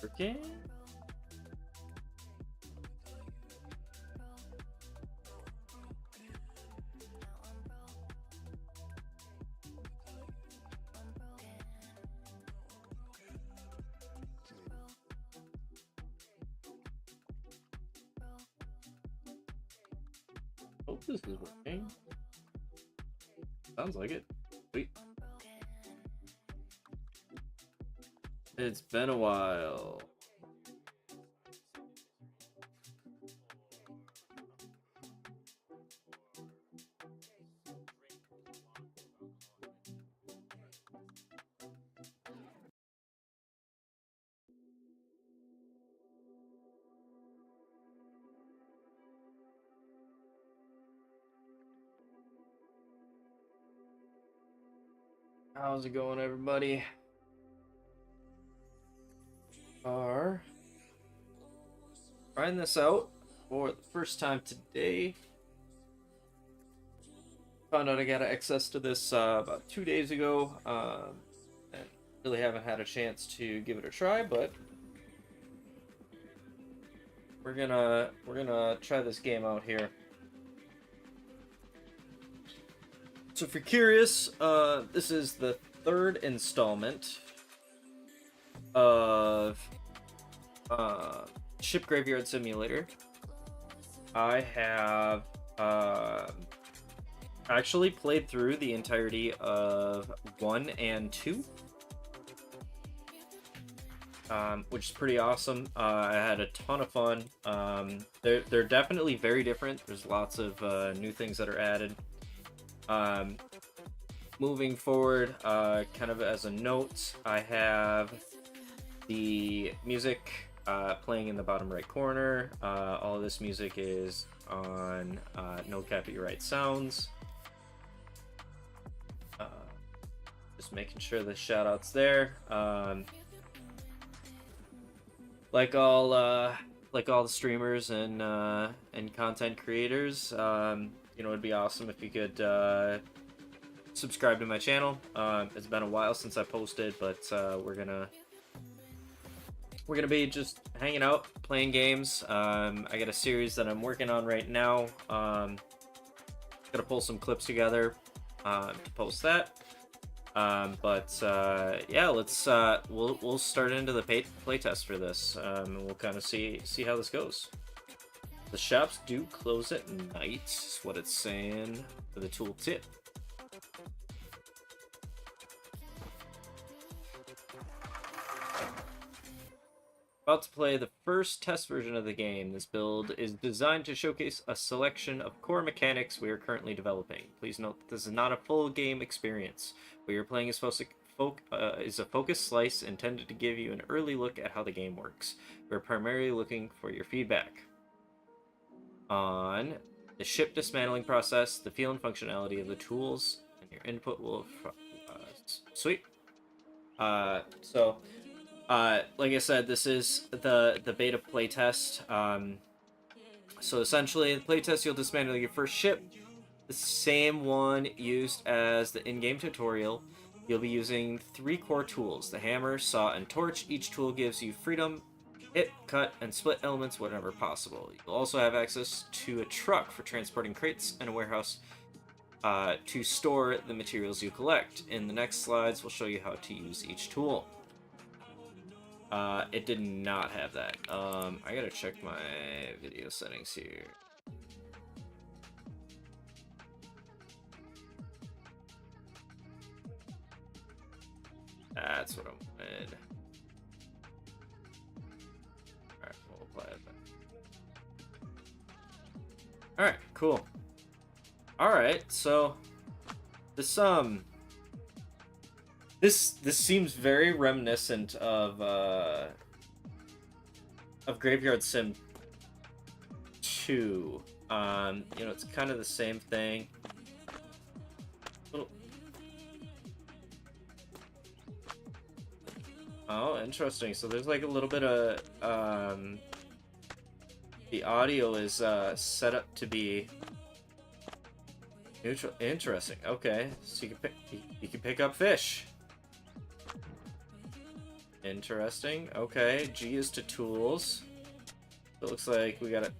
Okay. Hope this is working. Sounds like it. Sweet. It's been a while. How's it going, everybody? Are trying this out for the first time today. Found out I got access to this about 2 days ago, and really haven't had a chance to give it a try, but we're gonna try this game out here. So if you're curious, this is the third installment of Ship Graveyard Simulator. I have actually played through the entirety of 1 and 2, which is pretty awesome. I had a ton of fun. They're definitely very different. There's lots of new things that are added. Moving forward, kind of as a note, I have the music playing in the bottom right corner. All of this music is on no copyright sounds. Just making sure the shout outs there. Like all the streamers and content creators, it'd be awesome if you could subscribe to my channel. It's been a while since I posted, but we're gonna be just hanging out, playing games. I got a series that I'm working on right now. Gotta pull some clips together to post that. Yeah, let's we'll start into the playtest for this, and we'll kind of see how this goes. The shops do close at night, is what it's saying for the tooltip. About to play the first test version of the game. This build is designed to showcase a selection of core mechanics we are currently developing. Please note that this is not a full game experience. What you're playing is a focused slice intended to give you an early look at how the game works. We're primarily looking for your feedback on the ship dismantling process, the feel and functionality of the tools, and your input will... sweet. Like I said, this is the beta playtest. So essentially, in the playtest, you'll dismantle your first ship, the same one used as the in-game tutorial. You'll be using 3 core tools: the hammer, saw, and torch. Each tool gives you freedom, hit, cut, and split elements whenever possible. You'll also have access to a truck for transporting crates and a warehouse to store the materials you collect. In the next slides, we'll show you how to use each tool. It did not have that. I gotta check my video settings here. That's what I wanted. Alright, we'll apply it then. Alright, cool. Alright, so this seems very reminiscent of Graveyard Sim 2. It's kind of the same thing. Oh, interesting. So there's like a little bit of the audio is set up to be neutral. Interesting. Okay, so you can pick up fish. Interesting. Okay, G is to tools. It looks like we got it.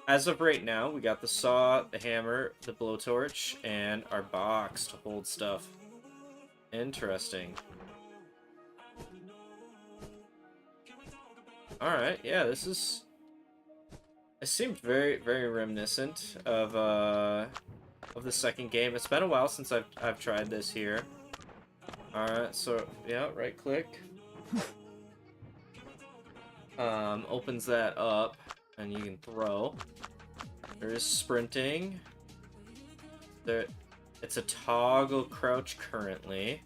As of right now, we got the saw, the hammer, the blowtorch, and our box to hold stuff. Interesting. Alright, yeah, this is... It seemed very, very reminiscent of the second game. It's been a while since I've tried this here. Alright, so, yeah, right-click. Opens that up, and you can throw. There is sprinting. It's a toggle crouch currently.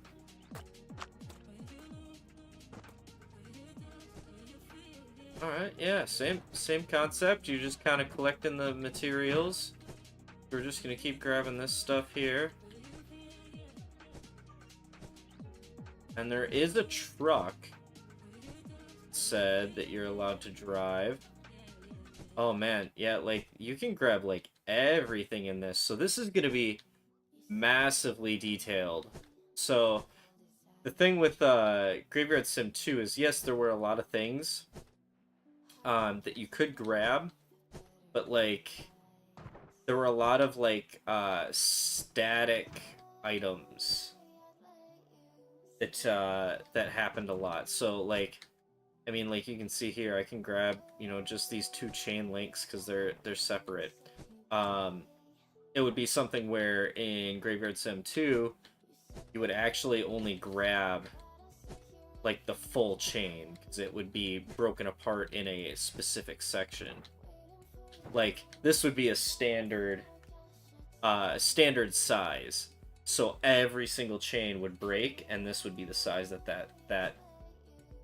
Alright, yeah, same concept. You're just kind of collecting the materials. We're just gonna keep grabbing this stuff here. And there is a truck said that you're allowed to drive. Oh man, yeah, like you can grab like everything in this. So this is gonna be massively detailed. So the thing with Graveyard Sim 2 is, yes, there were a lot of things that you could grab, but like there were a lot of like static items that happened a lot. So like, I mean, like you can see here, I can grab, you know, just these two chain links because they're separate. It would be something where in Graveyard Sim 2, you would actually only grab like the full chain because it would be broken apart in a specific section. Like this would be a standard size, so every single chain would break, and this would be the size that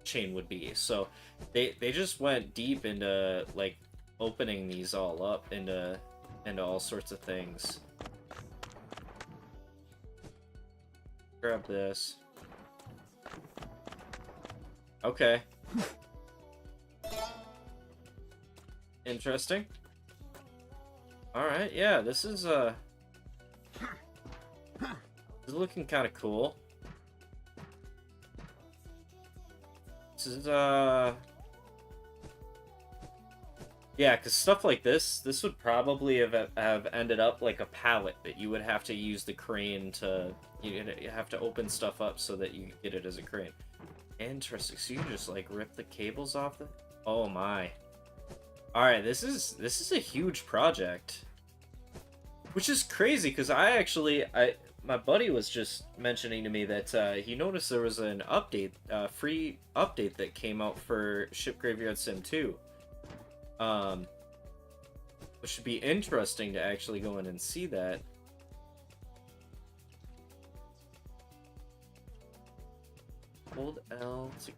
chain would be. So they just went deep into like opening these all up into all sorts of things. Grab this. Okay. Interesting. Alright, yeah, this is looking kind of cool. This is yeah, because stuff like this would probably have ended up like a pallet that you would have to use the crane to, you have to open stuff up so that you get it as a crane. Interesting. So you just like rip the cables off the... Oh my. Alright, this is a huge project. Which is crazy, because my buddy was just mentioning to me that he noticed there was an update, free update that came out for Ship Graveyard Sim 2. Which should be interesting to actually go in and see that. Hold L to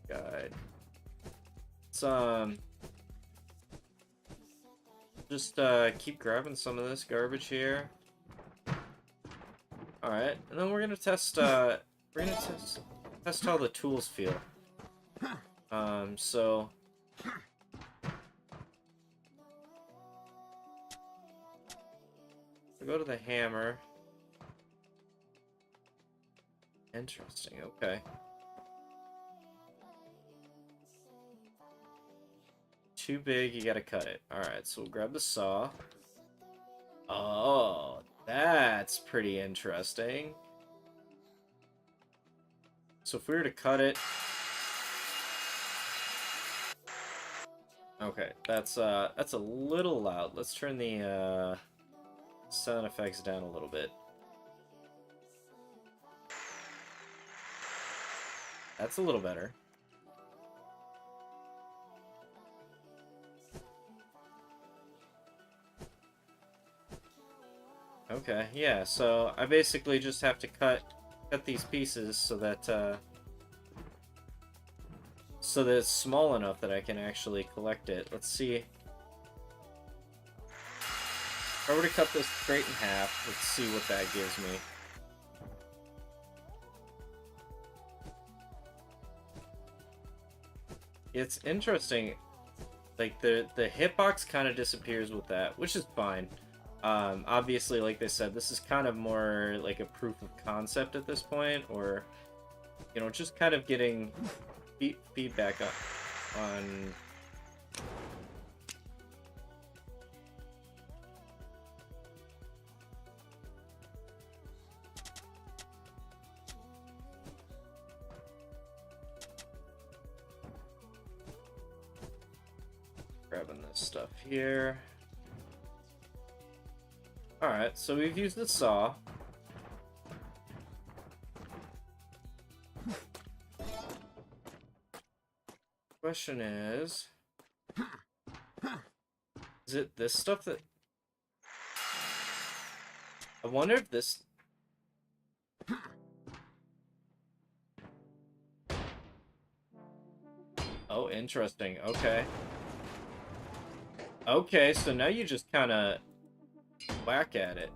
guide. Let's just keep grabbing some of this garbage here. Alright, and then we're gonna test test how the tools feel. So go to the hammer. Interesting, okay. Too big, you gotta cut it. Alright, so we'll grab the saw. Oh, that's pretty interesting. So if we were to cut it... Okay, that's a little loud. Let's turn the sound effects down a little bit. That's a little better. Okay, yeah, so I basically just have to cut these pieces so that it's small enough that I can actually collect it. Let's see. If I were to cut this straight in half, let's see what that gives me. It's interesting. Like the hitbox kind of disappears with that, which is fine. Obviously, like they said, this is kind of more like a proof of concept at this point, or, you know, just kind of getting feedback on. Grabbing this stuff here. Alright, so we've used the saw. Question is it this stuff that... I wonder if this... Oh, interesting. Okay. Okay, so now you just kind of whack at it.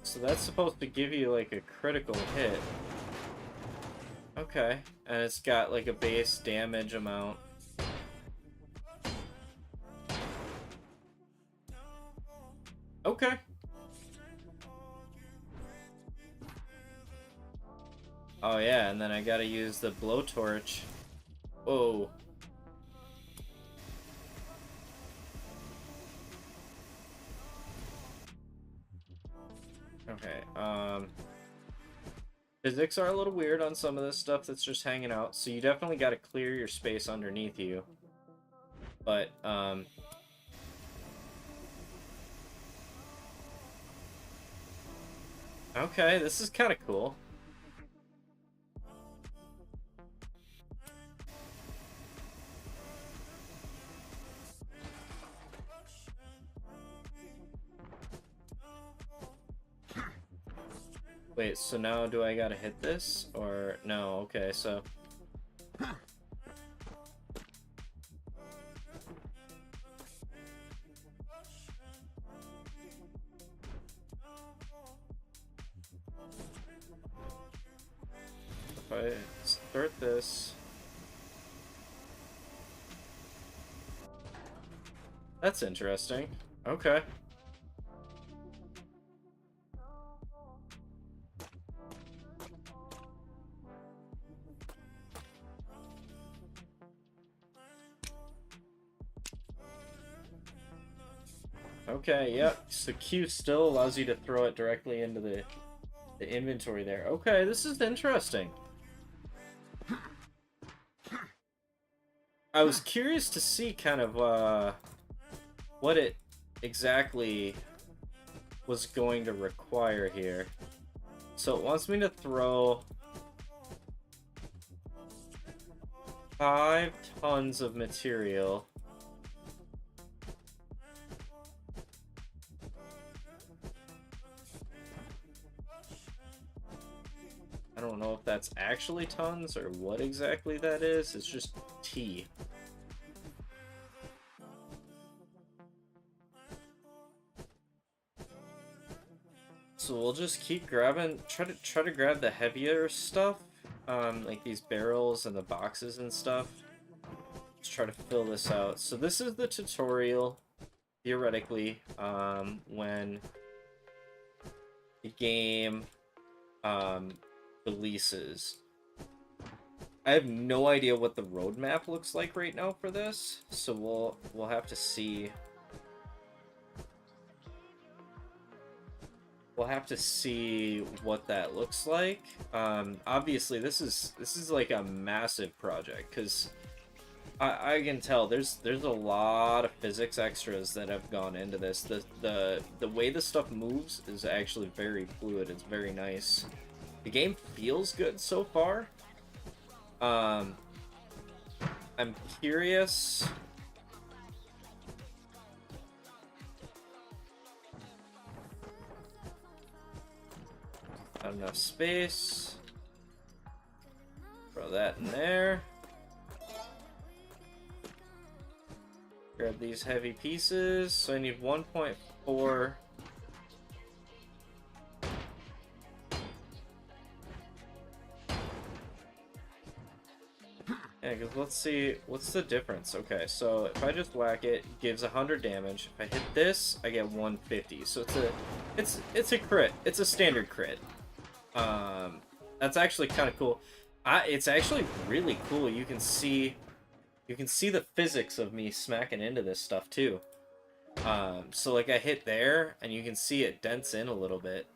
So that's supposed to give you like a critical hit. Okay, and it's got like a base damage amount. Okay. Oh yeah, and then I gotta use the blowtorch. Whoa. Okay, physics are a little weird on some of this stuff that's just hanging out, so you definitely gotta clear your space underneath you. But, okay, this is kind of cool. Wait, so now do I gotta hit this? Or no, okay, so... If I start this... That's interesting. Okay. Okay, yep. So Q still allows you to throw it directly into the inventory there. Okay, this is interesting. I was curious to see kind of what it exactly was going to require here. So it wants me to throw 5 tons of material. I don't know if that's actually tons or what exactly that is. It's just T. So we'll just keep grabbing, try to grab the heavier stuff, like these barrels and the boxes and stuff. Let's try to fill this out. So this is the tutorial, theoretically, when the game releases. I have no idea what the roadmap looks like right now for this, so we'll have to see. We'll have to see what that looks like. Obviously, this is like a massive project because I can tell there's a lot of physics extras that have gone into this. The way the stuff moves is actually very fluid. It's very nice. The game feels good so far. I'm curious. Not enough space. Throw that in there. Grab these heavy pieces. So I need 1.4. Yeah, because let's see, what's the difference? Okay, so if I just whack it, it gives 100 damage. If I hit this, I get 150. So it's a crit. It's a standard crit. That's actually kind of cool. It's actually really cool. You can see the physics of me smacking into this stuff too. So like I hit there, and you can see it dents in a little bit.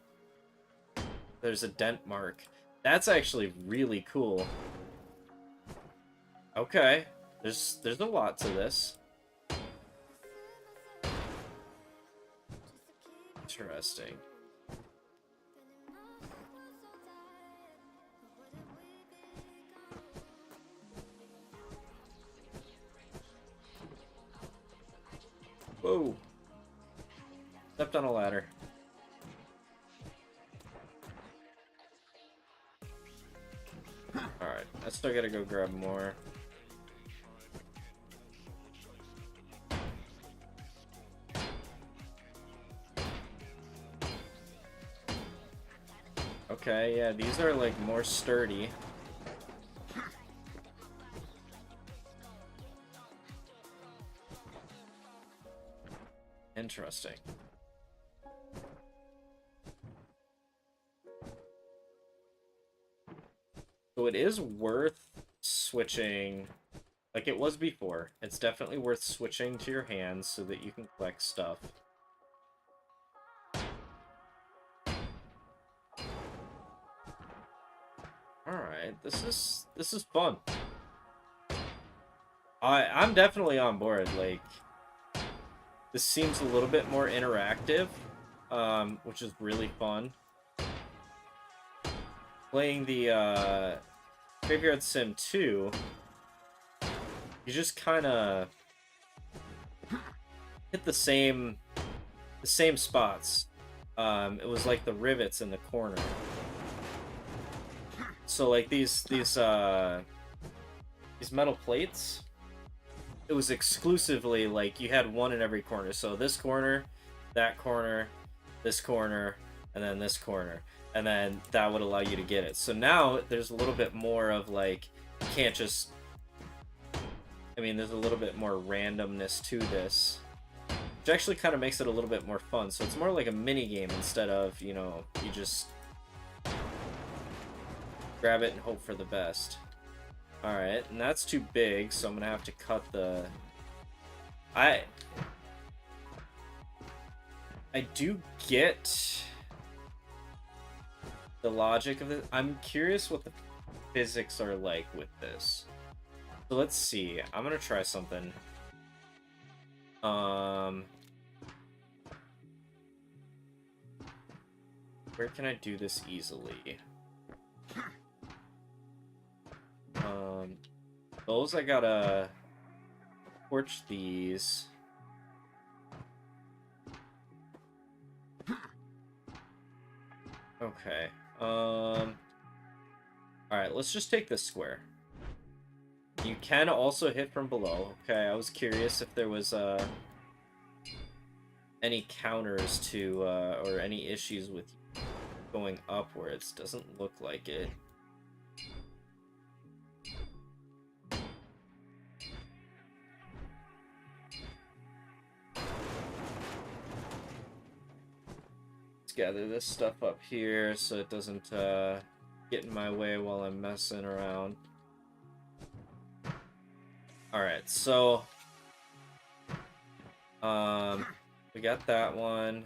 There's a dent mark. That's actually really cool. Okay, there's a lot to this. Interesting. Whoa. Stepped on a ladder. Alright, I still gotta go grab more. Okay, yeah, these are like more sturdy. Interesting. So it is worth switching, like it was before. It's definitely worth switching to your hands so that you can collect stuff. Alright, this is fun. I'm definitely on board. Like, this seems a little bit more interactive, which is really fun. Playing the Graveyard Sim 2, you just kind of hit the same spots. It was like the rivets in the corner. So like these metal plates, it was exclusively like you had one in every corner. So this corner, that corner, this corner, and then this corner. And then that would allow you to get it. So now there's a little bit more of like, you can't just, I mean, there's a little bit more randomness to this, which actually kind of makes it a little bit more fun. So it's more like a mini game instead of, you know, you just grab it and hope for the best. Alright, and that's too big, so I'm gonna have to cut the... I do get the logic of it. I'm curious what the physics are like with this. So let's see. I'm gonna try something. Where can I do this easily? Those I gotta torch these. Okay. Alright, let's just take this square. You can also hit from below. Okay, I was curious if there was any counters to or any issues with going upwards. Doesn't look like it. Gather this stuff up here so it doesn't get in my way while I'm messing around. Alright, so we got that one.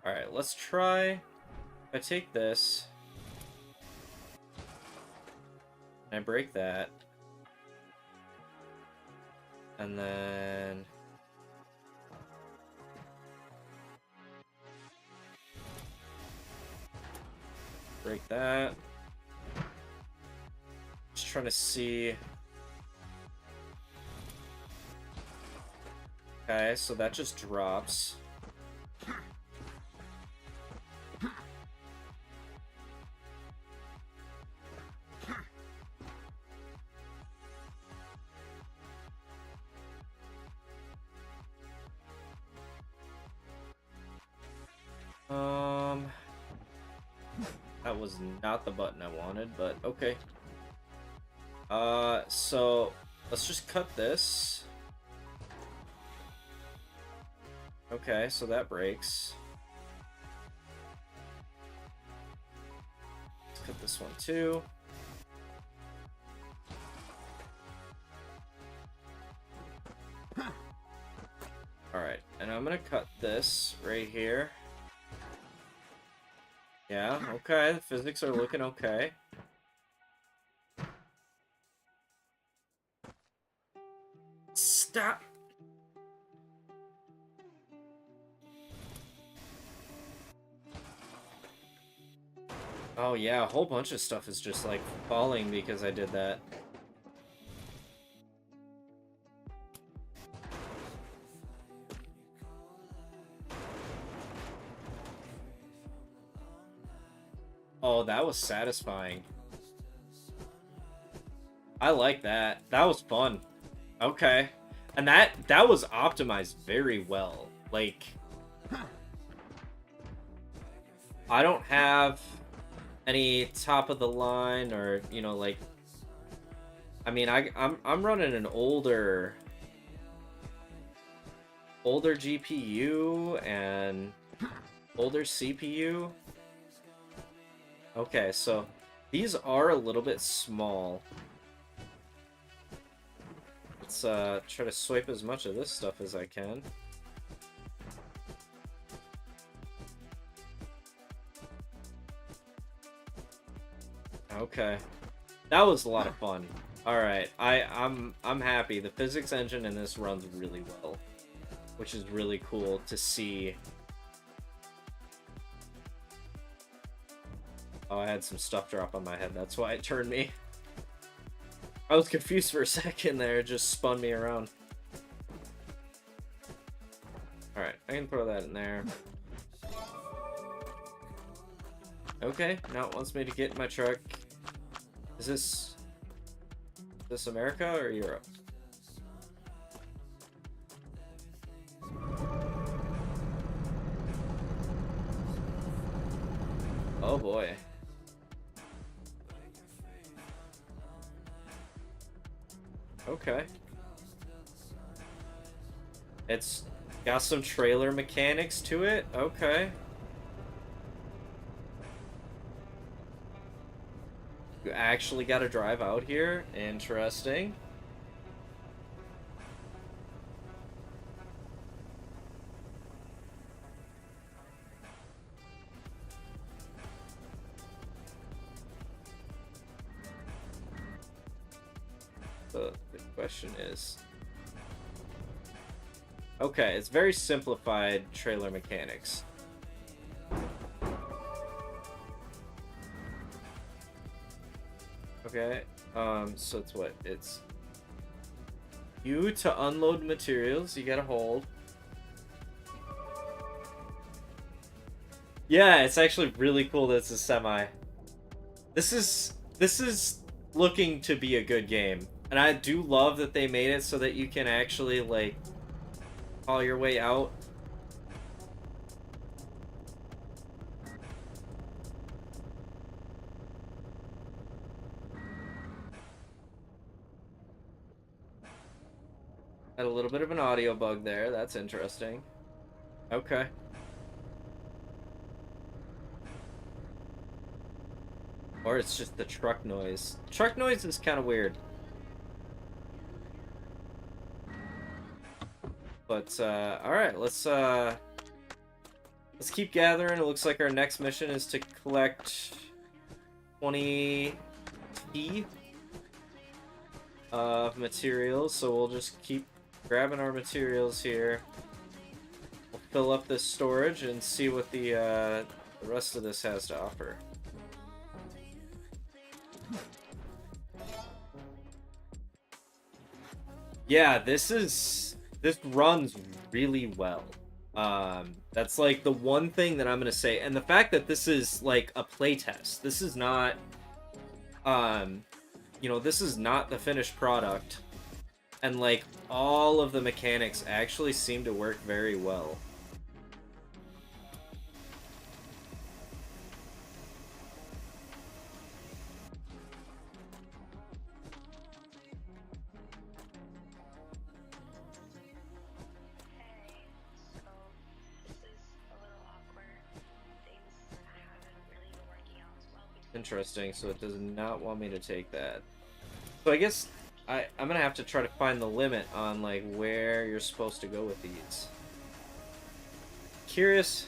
Alright, let's try. If I take this, I break that, and then break that. Just trying to see. Okay, so that just drops. was not the button I wanted, but okay. So let's just cut this. Okay, so that breaks. Let's cut this one too. Alright, and I'm gonna cut this right here. Yeah, okay, the physics are looking okay. Stop! Oh yeah, a whole bunch of stuff is just like falling because I did that. Oh, that was satisfying. I like that. That was fun. Okay. And that was optimized very well. Like, I don't have any top of the line or, you know, like, I mean, I'm running an older GPU and older CPU. Okay, so these are a little bit small. Let's try to swipe as much of this stuff as I can. Okay. That was a lot of fun. Alright, I'm happy. The physics engine in this runs really well, which is really cool to see. Oh, I had some stuff drop on my head. That's why it turned me. I was confused for a second there. It just spun me around. Alright, I can throw that in there. Okay, now it wants me to get in my truck. Is this America or Europe? Oh boy. Okay. It's got some trailer mechanics to it. Okay. You actually got to drive out here. Interesting. The question is... Okay, it's very simplified trailer mechanics. Okay, so it's what? It's you to unload materials, you gotta hold. Yeah, it's actually really cool that it's a semi. This is looking to be a good game. And I do love that they made it so that you can actually, like, haul your way out. Had a little bit of an audio bug there. That's interesting. Okay. Or it's just the truck noise. Truck noise is kind of weird. But, alright, let's keep gathering. It looks like our next mission is to collect 20 T of materials, so we'll just keep grabbing our materials here. We'll fill up this storage and see what the rest of this has to offer. Yeah, this runs really well. That's like the one thing that I'm gonna say, and the fact that this is like a playtest. This is not, you know, this is not the finished product, and like all of the mechanics actually seem to work very well. Interesting, so it does not want me to take that. So I guess I'm gonna have to try to find the limit on like where you're supposed to go with these. Curious.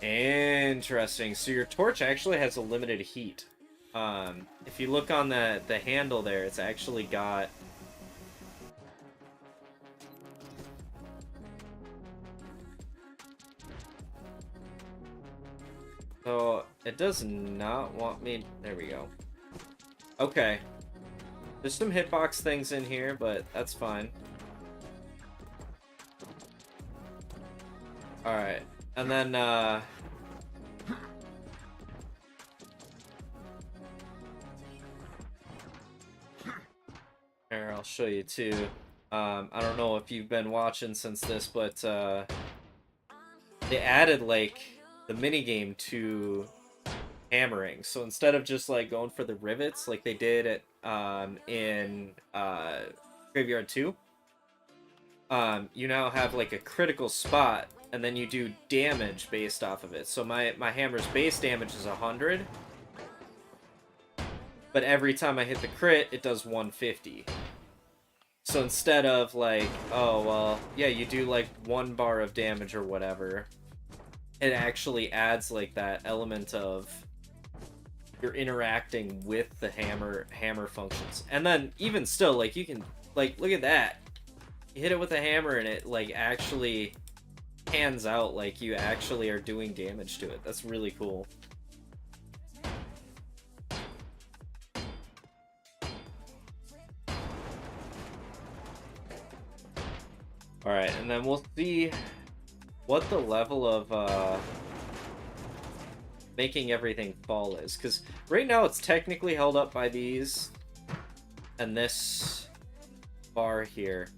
Interesting. So your torch actually has a limited heat. If you look on the handle there, it's actually got... So, it does not want me... There we go. Okay. There's some hitbox things in here, but that's fine. Alright. And then, here, I'll show you too. I don't know if you've been watching since this, but, they added, like, the minigame to hammering. So instead of just, like, going for the rivets like they did at, in, Graveyard 2, you now have, like, a critical spot, and then you do damage based off of it. So my hammer's base damage is 100, but every time I hit the crit, it does 150. So instead of like, oh, well, yeah, you do like 1 bar of damage or whatever, it actually adds like that element of you're interacting with the hammer functions. And then even still, like, you can, like, look at that. You hit it with a hammer and it like actually pans out like you actually are doing damage to it. That's really cool. Alright, and then we'll see what the level of making everything fall is. Because right now it's technically held up by these and this bar here.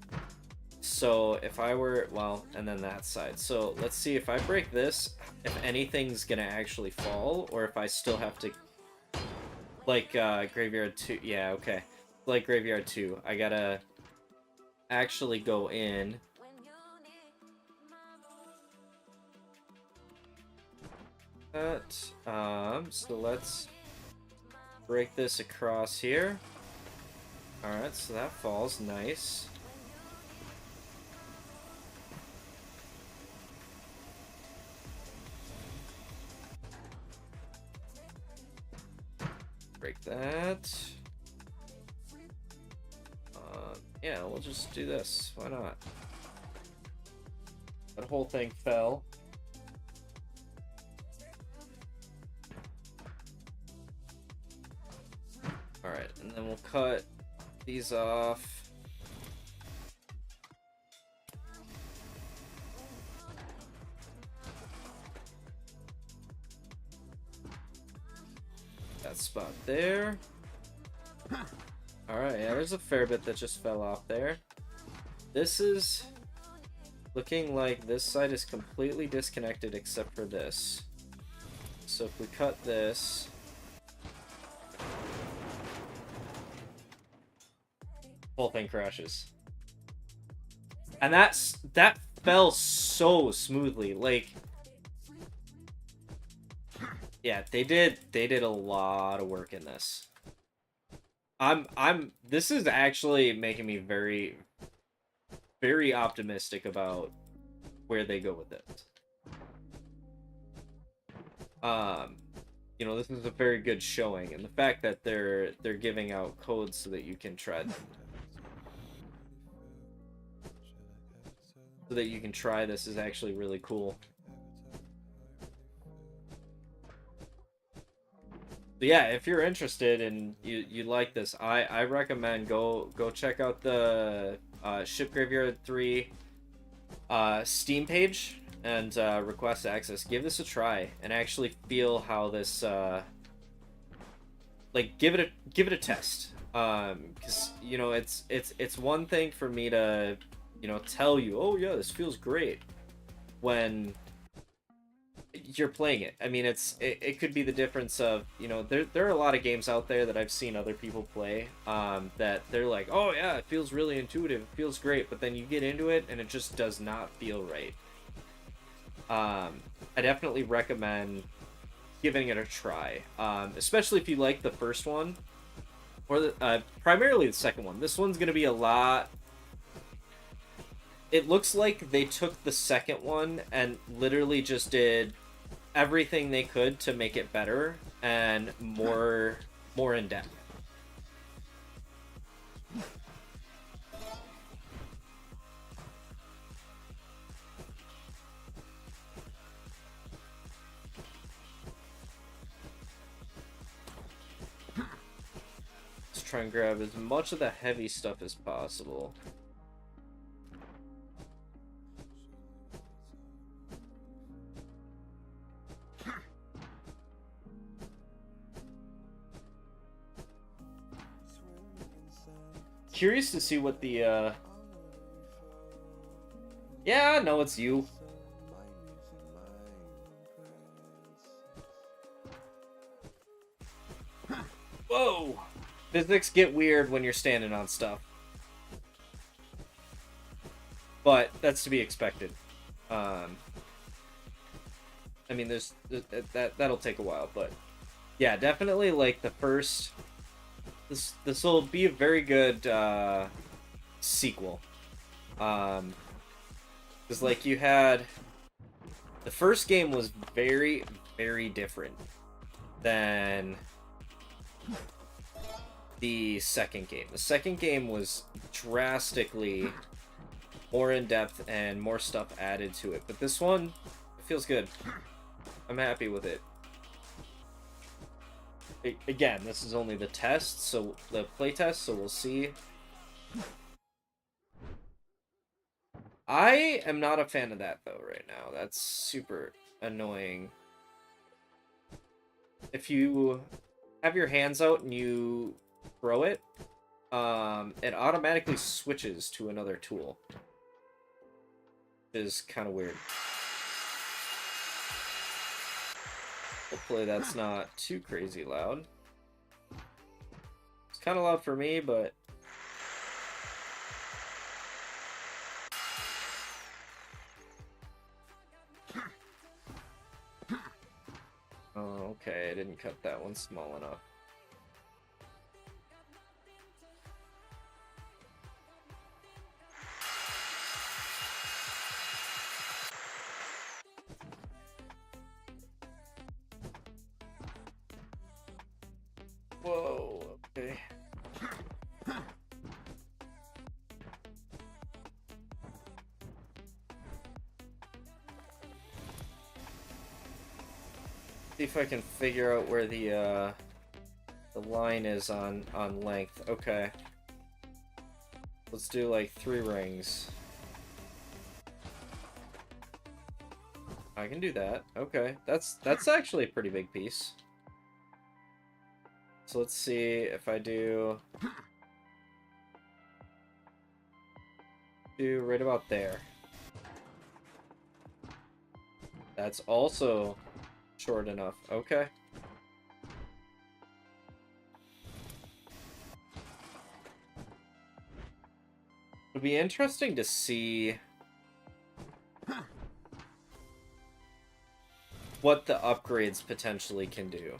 So if I were, well, and then that side. So let's see if I break this, if anything's gonna actually fall, or if I still have to, like, Graveyard 2, yeah, okay. Like Graveyard 2, I gotta actually go in. So let's break this across here. Alright, so that falls, nice. Break that. Yeah, we'll just do this. Why not? That whole thing fell. Alright, and then we'll cut these off. That spot there. Alright, yeah, there's a fair bit that just fell off there. This is looking like this side is completely disconnected except for this. So if we cut this, whole thing crashes. And that fell so smoothly. Like, yeah, they did a lot of work in this. This is actually making me very, very optimistic about where they go with it. You know, this is a very good showing, and the fact that they're giving out codes so that you can try them. So that you can try this is actually really cool. But yeah, if you're interested and you like this, I recommend go check out the Ship Graveyard 3 Steam page and request access. Give this a try and actually feel how this like give it a test. Because you know it's one thing for me to, you know, tell you, oh yeah, this feels great, when you're playing it. I mean, it could be the difference of, you know, there are a lot of games out there that I've seen other people play that they're like, oh yeah, it feels really intuitive, it feels great, but then you get into it and it just does not feel right. I definitely recommend giving it a try, especially if you like the first one, or primarily the second one. This one's gonna be a lot. It looks like they took the second one and literally just did everything they could to make it better and more in depth. Let's try and grab as much of the heavy stuff as possible. Curious to see what the yeah, no, it's you. Whoa! Physics get weird when you're standing on stuff. But that's to be expected. I mean, that'll take a while, but yeah, definitely like the first. This will be a very good sequel. Because like you had, the first game was very, very different than the second game. The second game was drastically more in depth and more stuff added to it. But this one, it feels good. I'm happy with it. Again, this is only the test, so the playtest, so we'll see. I am not a fan of that though right now. That's super annoying. If you have your hands out and you throw it, it automatically switches to another tool. Which is kind of weird. Hopefully that's not too crazy loud. It's kind of loud for me, but... Oh, okay, I didn't cut that one small enough. Whoa, okay. See if I can figure out where the line is on length. Okay. Let's do like 3 rings. I can do that. Okay. That's actually a pretty big piece. So let's see if I do right about there. That's also short enough. Okay. It'll be interesting to see what the upgrades potentially can do.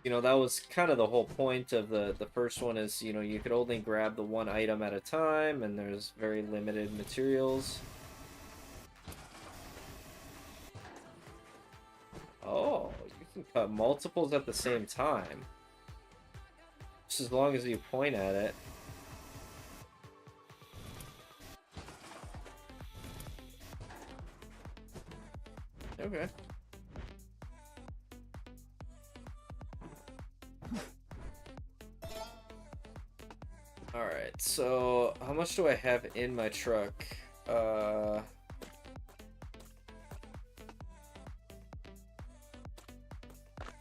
You know, that was kind of the whole point of the first one is, you know, you could only grab the one item at a time, and there's very limited materials. Oh, you can cut multiples at the same time. Just as long as you point at it. Okay. Alright, so how much do I have in my truck? Let's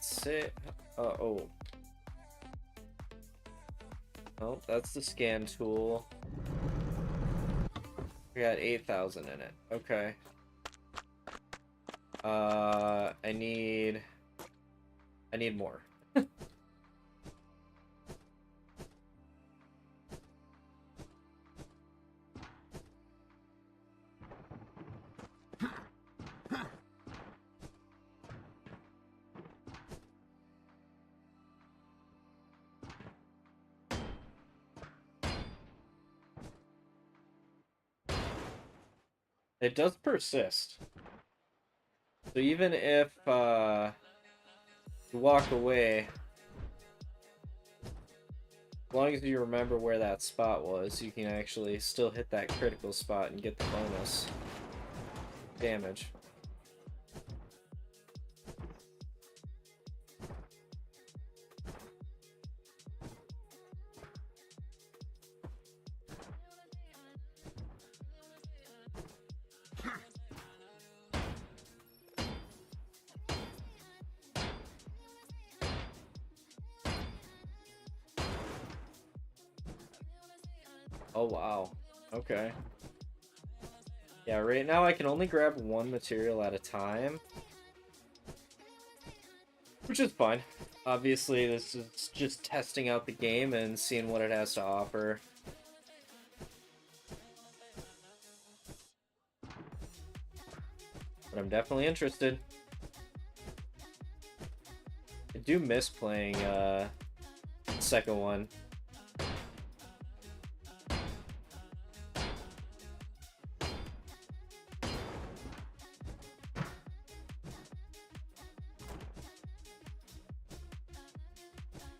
see. Oh. Oh, that's the scan tool. We got 8,000 in it. Okay. I need more. It does persist. So even if you walk away, as long as you remember where that spot was, you can actually still hit that critical spot and get the bonus damage. Oh, wow. Okay. Yeah, right now I can only grab one material at a time, which is fine. Obviously, this is just testing out the game and seeing what it has to offer. But I'm definitely interested. I do miss playing the second one.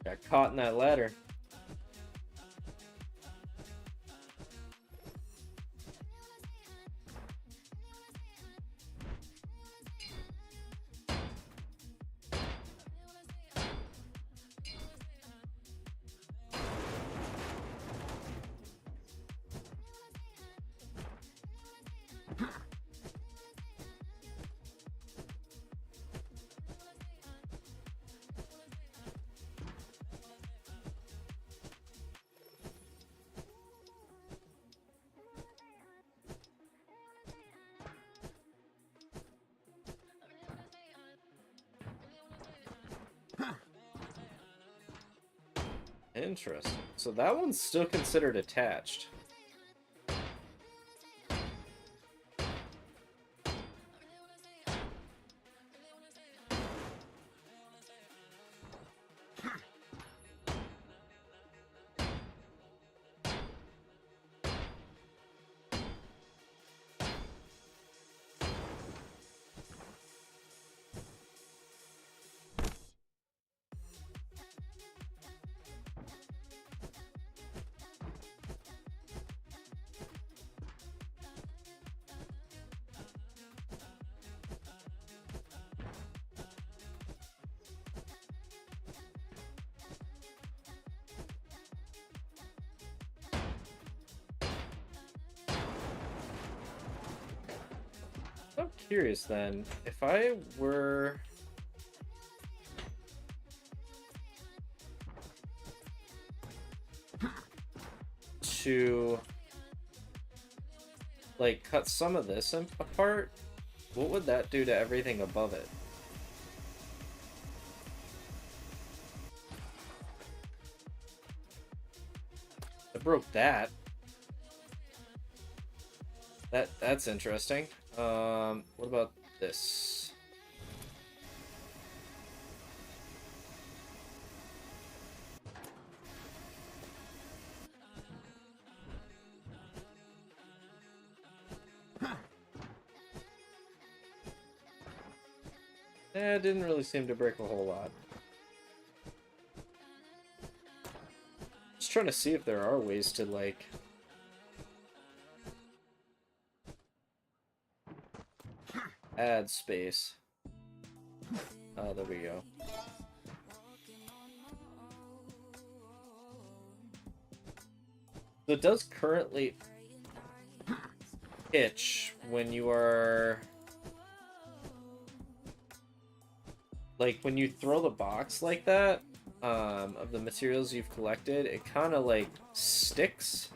Got caught in that ladder. Interesting. So that one's still considered attached. I'm curious then, if I were to like cut some of this apart, what would that do to everything above it? I broke that. That's interesting. What about this? It didn't really seem to break a whole lot. Just trying to see if there are ways to, like... add space. Oh, there we go. So it does currently itch when you are... like, when you throw the box like that, of the materials you've collected, it kind of, like, sticks.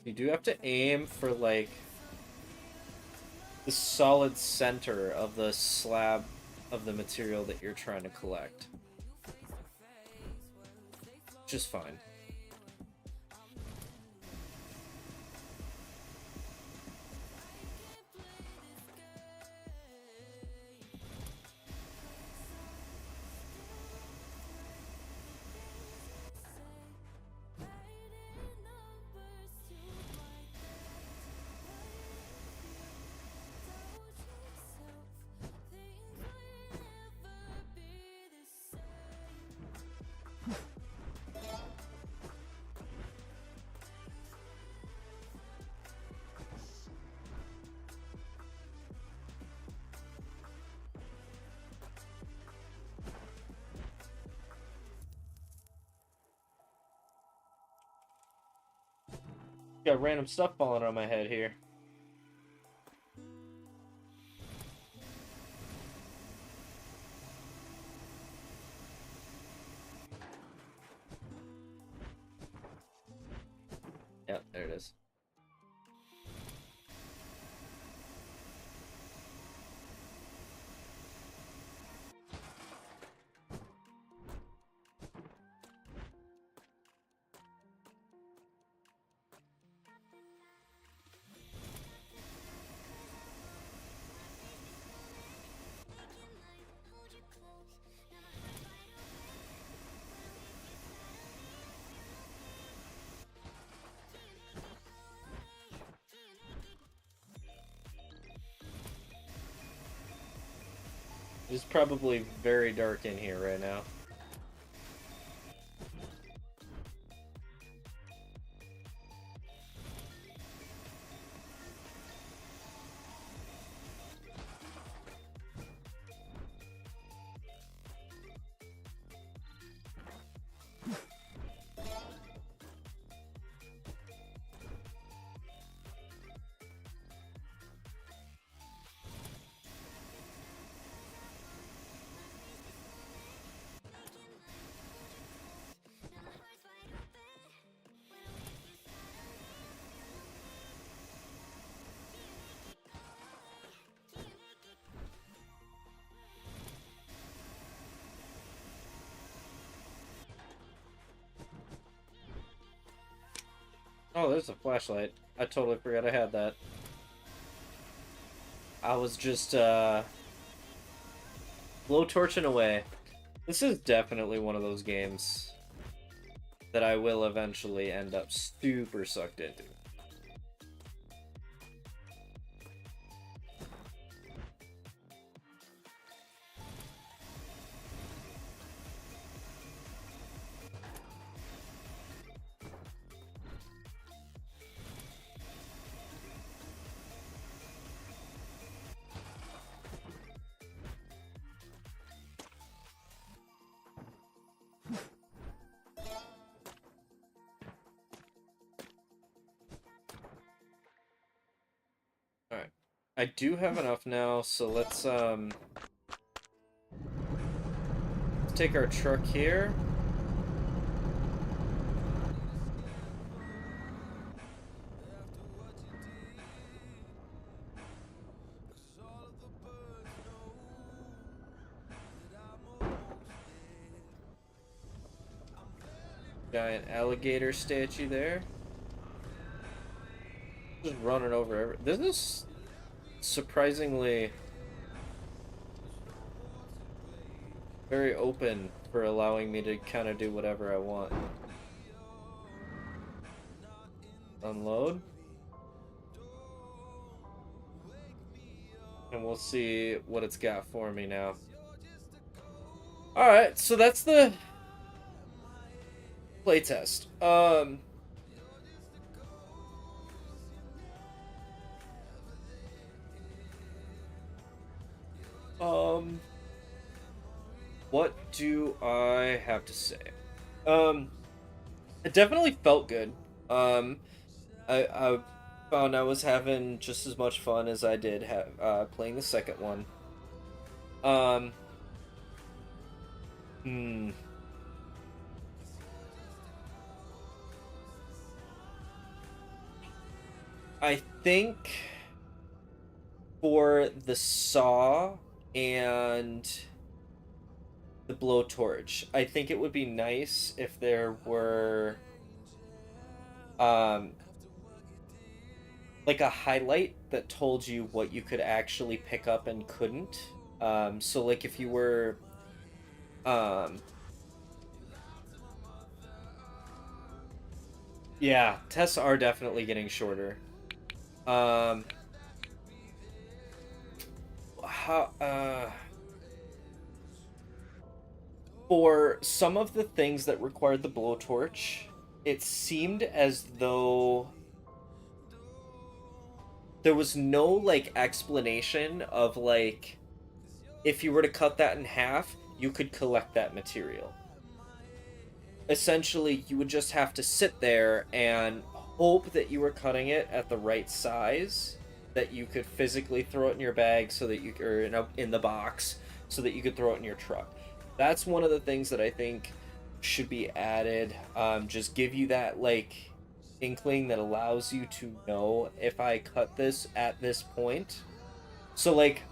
You do have to aim for, like, the solid center of the slab of the material that you're trying to collect. Just fine. Got random stuff falling on my head here. Yep, there it is. It's probably very dark in here right now. Oh, there's a flashlight. I totally forgot I had that. I was just, blowtorching away. This is definitely one of those games that I will eventually end up super sucked into. Alright. I do have enough now, so let's take our truck here. Giant alligator statue there. Just running over This is surprisingly very open for allowing me to kind of do whatever I want. Unload. And we'll see what it's got for me now. Alright, so that's the playtest. What do I have to say? It definitely felt good. I found I was having just as much fun as I did playing the second one. Hmm. I think for the saw and the blowtorch, I think it would be nice if there were um like a highlight that told you what you could actually pick up and couldn't. So like if you were um yeah, tests are definitely getting shorter. Um how For some of the things that required the blowtorch, it seemed as though there was no like explanation of like if you were to cut that in half, you could collect that material. Essentially, you would just have to sit there and hope that you were cutting it at the right size, that you could physically throw it in your bag so that you or in the box so that you could throw it in your truck. That's one of the things that I think should be added. Just give you that like inkling that allows you to know if I cut this at this point. So like,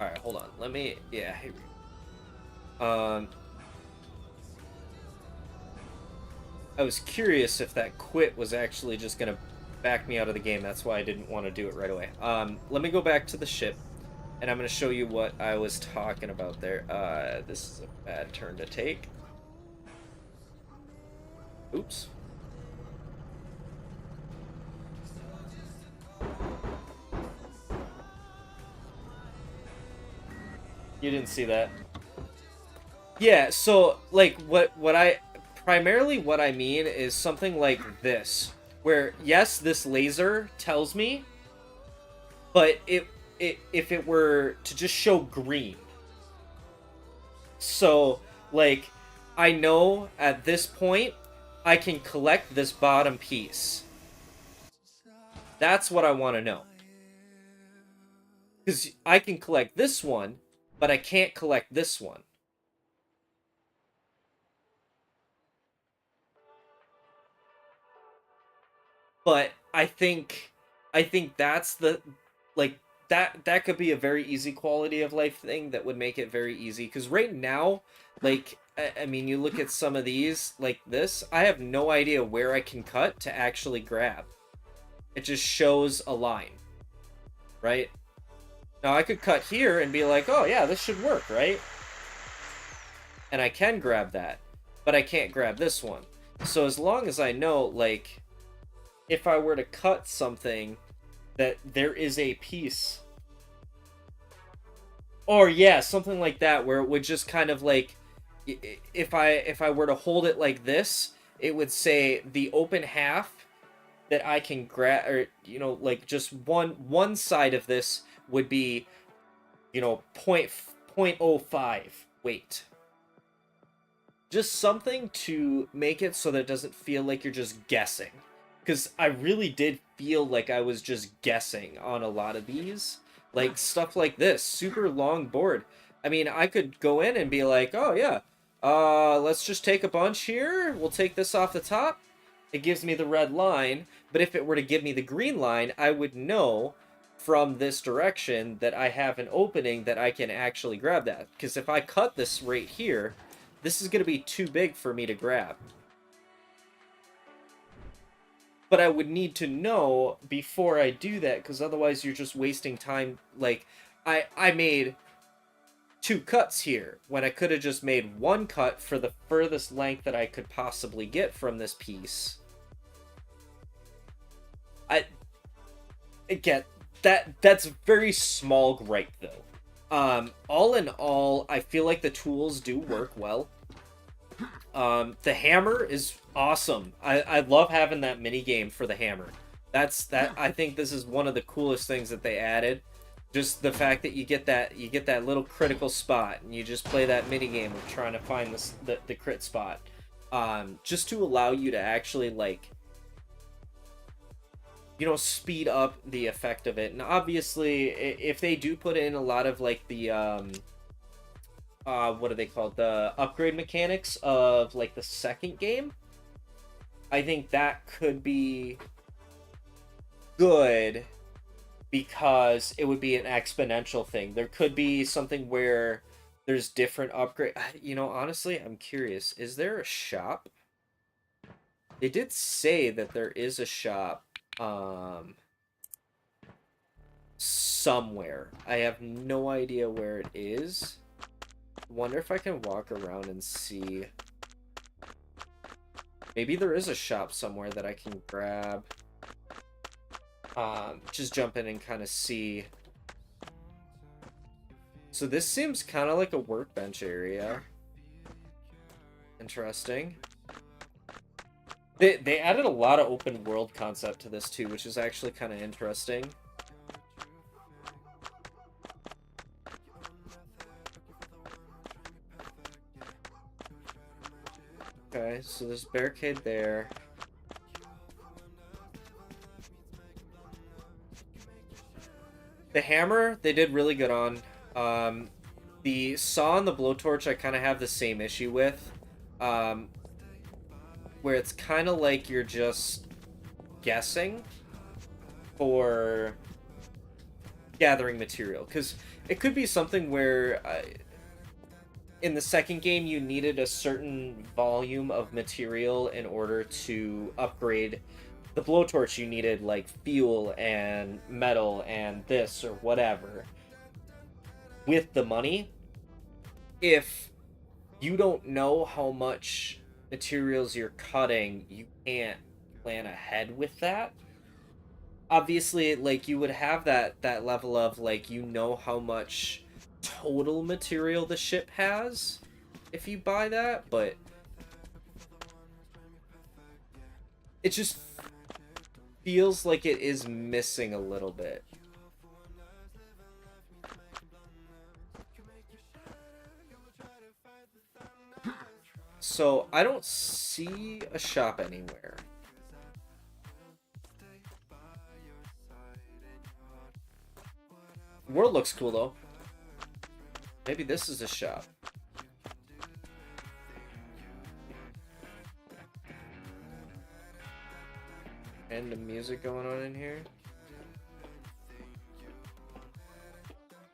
all right, hold on. Let me. Yeah, here we go. I was curious if that quit was actually just gonna back me out of the game. That's why I didn't want to do it right away. Let me go back to the ship, and I'm gonna show you what I was talking about there. This is a bad turn to take. Oops. You didn't see that. Yeah, so like what I primarily what I mean is something like this, where yes, this laser tells me, but it if it were to just show green. So like I know at this point I can collect this bottom piece. That's what I want to know. Because I can collect this one, but I can't collect this one. But I think that's the like that could be a very easy quality of life thing that would make it very easy. Because right now, like I mean, you look at some of these like this, I have no idea where I can cut to actually grab. It just shows a line, right? Now I could cut here and be like, oh yeah, this should work, right? And I can grab that, but I can't grab this one. So as long as I know, like, if I were to cut something, that there is a piece, or yeah, something like that, where it would just kind of like, if I were to hold it like this, it would say the open half that I can grab, or like just one side of this would be, point oh five weight. Just something to make it so that it doesn't feel like you're just guessing. Because I really did feel like I was just guessing on a lot of these. Like stuff like this, super long board. I mean, I could go in and be like, oh yeah, let's just take a bunch here. We'll take this off the top. It gives me the red line. But if it were to give me the green line, I would know from this direction that I have an opening that I can actually grab that. Because if I cut this right here, this is going to be too big for me to grab. But I would need to know before I do that, because otherwise you're just wasting time. Like, I made 2 cuts here, when I could have just made 1 cut for the furthest length that I could possibly get from this piece. I get that's a very small gripe, though. All in all, I feel like the tools do work well. The hammer is awesome. I love having that mini game for the hammer. I think this is one of the coolest things that they added. Just the fact that you get that little critical spot, and you just play that mini game of trying to find the crit spot. Just to allow you to actually like, speed up the effect of it. And obviously, if they do put in a lot of like the what are they called? The upgrade mechanics of like the second game, I think that could be good because it would be an exponential thing. There could be something where there's different upgrade. You know, honestly, I'm curious. Is there a shop? They did say that there is a shop somewhere. I have no idea where it is. Wonder if I can walk around and see. Maybe there is a shop somewhere that I can grab. Just jump in and kind of see. So this seems kind of like a workbench area. Interesting. They added a lot of open world concept to this too, which is actually kind of interesting. Okay, so there's a barricade there. The hammer, they did really good on. The saw and the blowtorch, I kind of have the same issue with. Where it's kind of like you're just guessing for gathering material. Because it could be something where in the second game you needed a certain volume of material in order to upgrade the blowtorch. You needed like fuel and metal and this or whatever. With the money, if you don't know how much materials you're cutting, you can't plan ahead with that. Obviously, like, you would have that level of, like, you know how much total material the ship has if you buy that, but it just feels like it is missing a little bit. So I don't see a shop anywhere. World looks cool though. Maybe this is a shop. And the music going on in here.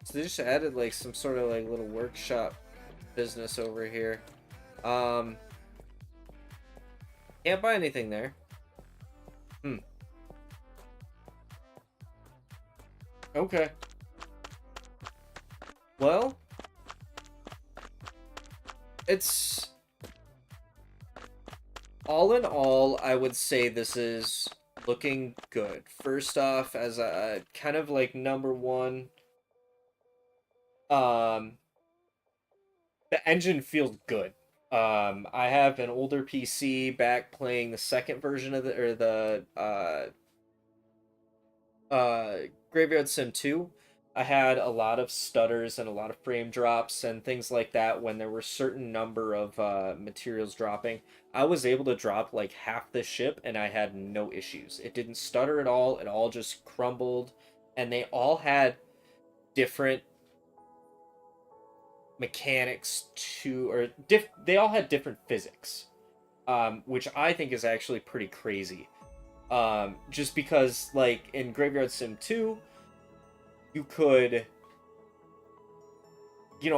So they just added like some sort of like little workshop business over here. Can't buy anything there. Okay. Well, it's all in all, I would say this is looking good. First off, as a kind of like number one, the engine feels good. I have an older PC back playing the second version of the Graveyard Sim 2. I had a lot of stutters and a lot of frame drops and things like that when there were certain number of materials dropping. I was able to drop like half the ship and I had no issues. It didn't stutter at all. It all just crumbled, and they all had different mechanics they all had different physics, which I think is actually pretty crazy. Just because, like, in Graveyard Sim 2, you could,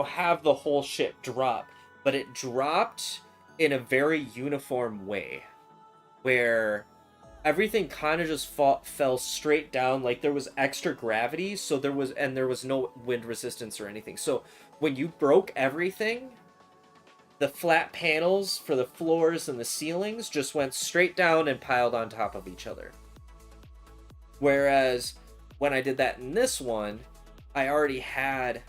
have the whole ship drop, but it dropped in a very uniform way, where everything kind of just fell straight down. Like, there was extra gravity, so there was no wind resistance or anything. So when you broke everything, the flat panels for the floors and the ceilings just went straight down and piled on top of each other. Whereas when I did that in this one, I already had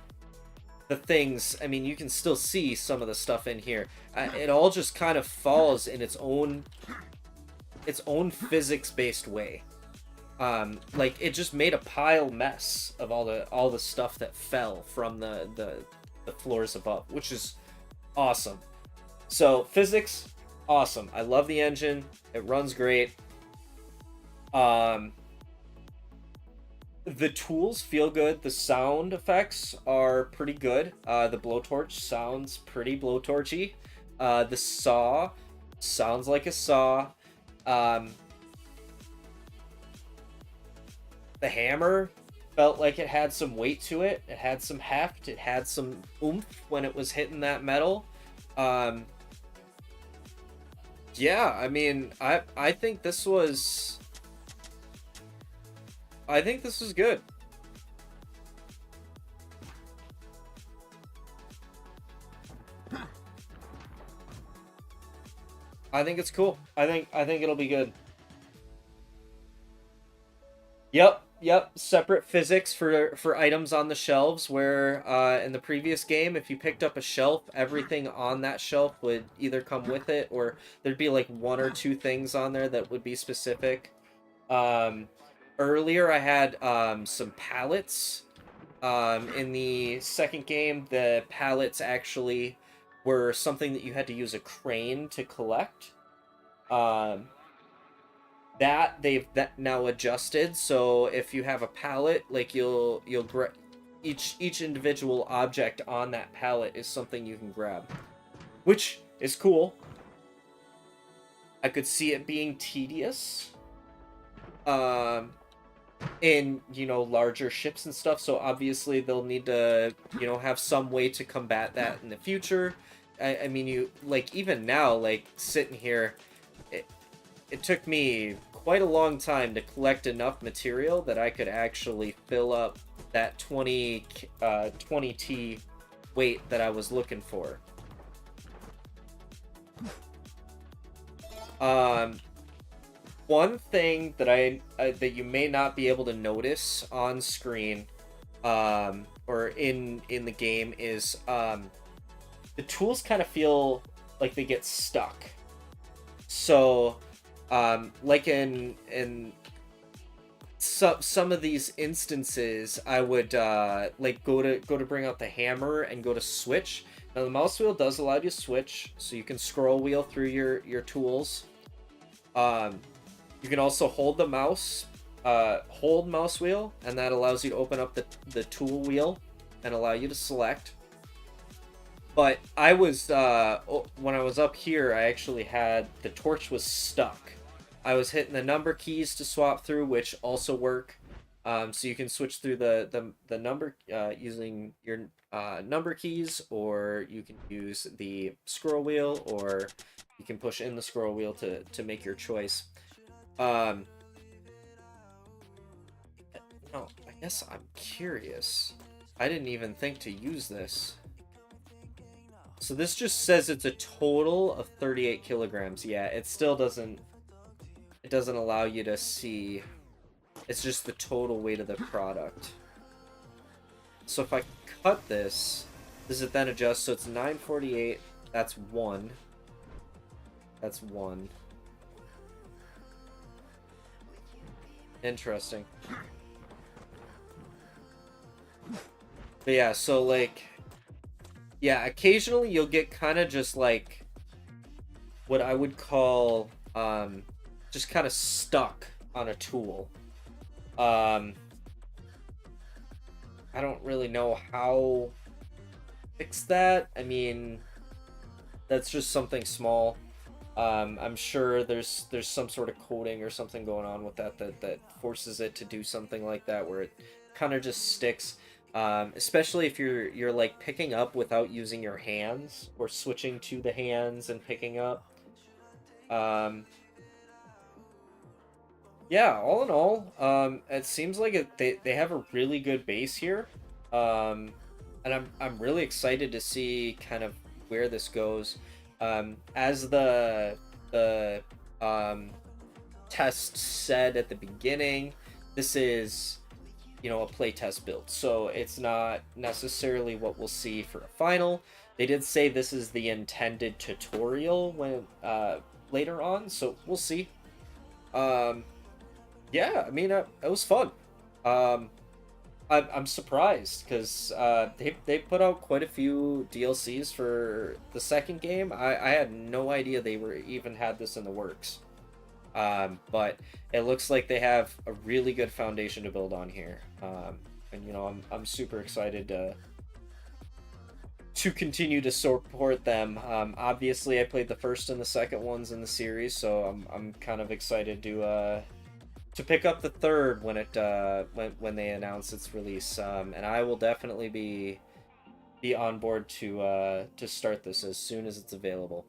the things. I mean, you can still see some of the stuff in here. It all just kind of falls in its own physics-based way. Like, it just made a pile mess of all the stuff that fell from the floors above, which is awesome. So physics, awesome. I love the engine. It runs great. The tools feel good. The sound effects are pretty good. The blowtorch sounds pretty blowtorchy. The saw sounds like a saw. The hammer felt like it had some weight to it. It had some heft. It had some oomph when it was hitting that metal. Yeah, I mean, I think this was good. I think it's cool. I think it'll be good. Yep. Separate physics for items on the shelves, where in the previous game, if you picked up a shelf, everything on that shelf would either come with it, or there'd be like one or two things on there that would be specific. Earlier I had some pallets. In the second game, the pallets actually were something that you had to use a crane to collect. That they've now adjusted, so if you have a pallet, like you'll each individual object on that pallet is something you can grab, which is cool. I could see it being tedious in, you know, larger ships and stuff, so obviously they'll need to, you know, have some way to combat that in the future. I mean, you, like, even now, like, sitting here, it took me quite a long time to collect enough material that I could actually fill up that 20T weight that I was looking for. One thing that that you may not be able to notice on screen, or in the game, is the tools kind of feel like they get stuck. So, like in some of these instances, I would like go to bring out the hammer and go to switch. Now the mouse wheel does allow you to switch, so you can scroll wheel through your tools. You can also hold the mouse, hold mouse wheel, and that allows you to open up the tool wheel and allow you to select. But I was, when I was up here, I actually had, the torch was stuck. I was hitting the number keys to swap through, which also work. So you can switch through the number, using your number keys, or you can use the scroll wheel, or you can push in the scroll wheel to make your choice. No, I guess I'm curious. I didn't even think to use this. So this just says it's a total of 38 kilograms. Yeah, it still doesn't... It doesn't allow you to see... It's just the total weight of the product. So if I cut this, does it then adjust? So it's 948. That's 1. That's 1. Interesting. But yeah, so like... Yeah, occasionally you'll get kind of just like what I would call just kind of stuck on a tool. I don't really know how to fix that. I mean, that's just something small. I'm sure there's some sort of coding or something going on with that forces it to do something like that, where it kind of just sticks. Especially if you're like picking up without using your hands, or switching to the hands and picking up. Yeah, all in all, it seems like they have a really good base here, and I'm really excited to see kind of where this goes. As the test said at the beginning, this is, you know, a playtest build, so it's not necessarily what we'll see for a final. They did say this is the intended tutorial when later on, so we'll see. Yeah, I mean, it was fun. I'm surprised, because they put out quite a few DLCs for the second game. I had no idea they were even had this in the works. But it looks like they have a really good foundation to build on here. And you know, I'm super excited to continue to support them. Obviously I played the first and the second ones in the series, so I'm kind of excited to to pick up the third when it when they announce its release. And I will definitely be on board to start this as soon as it's available.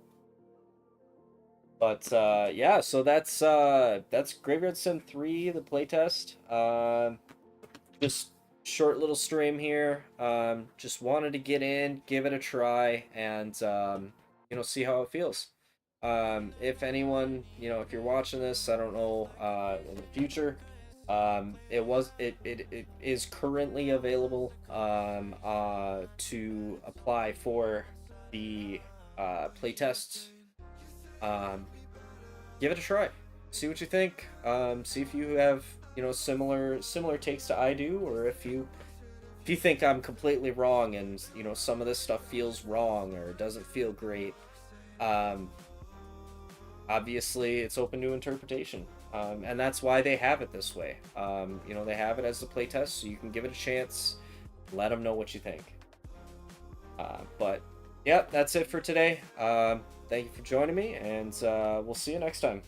But yeah, so that's Graveyard Sim 3, the playtest. Just short little stream here. Just wanted to get in, give it a try, and see how it feels. If anyone, if you're watching this, I don't know, in the future, it is currently available to apply for the playtest. Give it a try. See what you think. See if you have similar takes to I do, or if you think I'm completely wrong and some of this stuff feels wrong or doesn't feel great. Obviously it's open to interpretation, and that's why they have it this way. They have it as the playtest, so you can give it a chance, let them know what you think. But yeah, that's it for today. Thank you for joining me, and we'll see you next time.